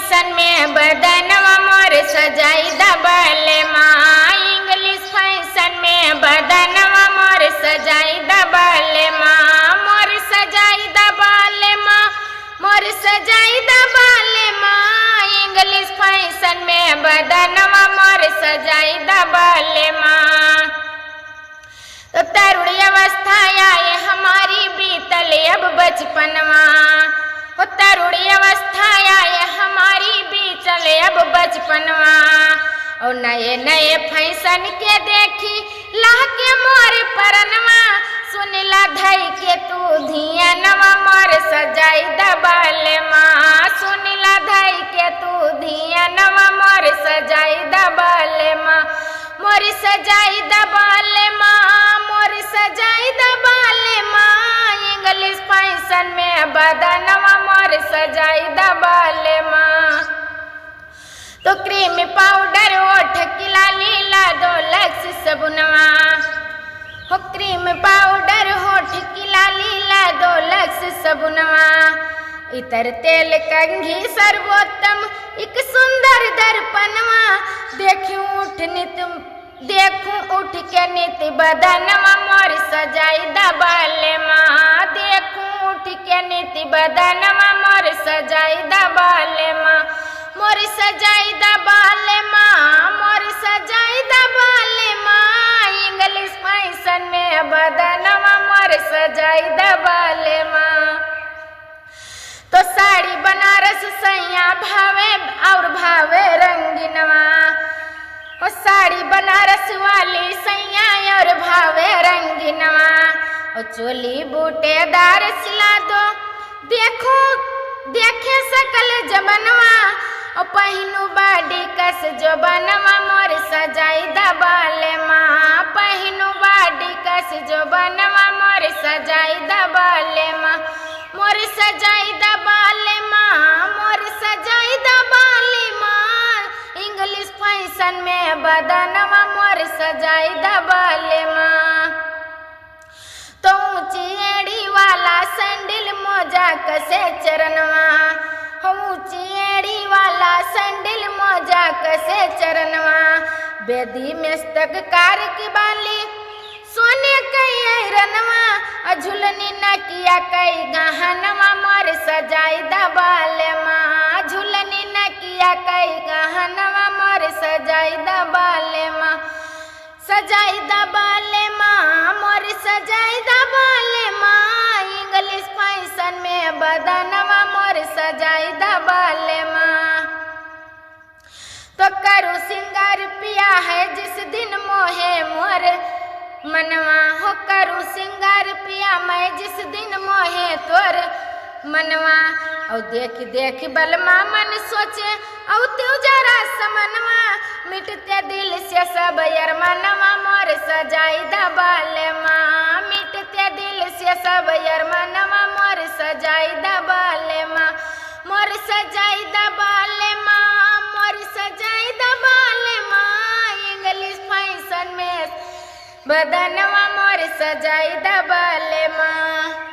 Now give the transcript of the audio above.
Fashion में बदनवा मोर सजाई दबल माँ। इंग्लिश फैशन में बदनवा मोर सजाई दबल माँ। मोर सजाई दबल माँ, मोर सजाई दबल माँ। इंग्लिश फैशन में बदनवा मोर सजाई दबल माँ। तो तरुण अवस्था आए हमारी बीतल अब बचपनवा। हो तरुण अवस्था आए हमारी बीतल अब बचपनवा। और नए नए फैशन के देखी लाह के मोर परनवा। सुनला धई के तू धियनवा मोर सजाई दबल माँ। सुनला धई के तू धियनवा मोर सजाई दबल माँ। मोर सजाई दबल माँ, मोर सजाई दबल माँ। इंग्लिश फैशन में बदनवा मोर सजाई दबल माँ। तो क्रीम पाउडर ओठ की लाली ला दो लक्स सबुनवा। हो क्रीम पाउडर होठ की लाली ला दो लक्स सबुनवा। इतर तेल कंघी सर्वोत्तम एक सुंदर दर्पणवा। देखूं उठ के नित बदनवा मोर सजाई दबल माँ। देखूं उठ के नित बदनवा मोर सजाई दबल माँ। मोर सजाई दबल माँ, मोर सजाई दबल माँ। इंग्लिश फैशन में बदनवा मोर सजाई दबल माँ। तो साड़ी बनारस सैया भावे और भावे रंगीनवा। ओ साड़ी बनारस वाली सैया और भावे रंगीनवा। ओ चोली बूटेदार सिला दो देखो देखे सकल जबनवा। ओ पहिनू बाडी कस जो बनवा मोर सजाई दबल माँ। पहिनू बाडी कस जो बनवा मोर सजाई दबल माँ। मोर सजाई दबल माँ, मोर सजाई दबल माँ। इंग्लिश फैशन में बदनवा मोर सजाई दबल माँ। तो ऊंची एड़ी वाला सैंडल मोजा कसे चरणवा। हो ऊंची एड़ी वाला सैंडल मोजा कसे चरणवा। बेदी मस्तक कार की बाली सोने कई रनवा। झुलनी नकिया कई गहनवा मोर सजाई दबल माँ। झुलनी नकिया कई गहनवा मोर सजाई दबल माँ। सजाई दबल माँ, मोर सजाई दबल माँ। इंग्लिश फैशन में बदनवा मोर सजाई दबल माँ। तो करू सिंगार पिया है जिस दिन मोहे मोर मनवा। हो करू सिंगार पिया मैं जिस दिन मोहे तोर मनवा। और देख देख बलमा मन सोचे औ त्यू जरा समनवा। मिटते दिल से सब यरमनवा मोर सजाई दबल माँ। मिटते दिल से सब यरमनवा मोर सजाई दबल माँ। मोर सजाई दबल माँ, मोर सजाई दबल माँ। इंग्लिश फैशन में बदनवा मोर सजाई दबल माँ।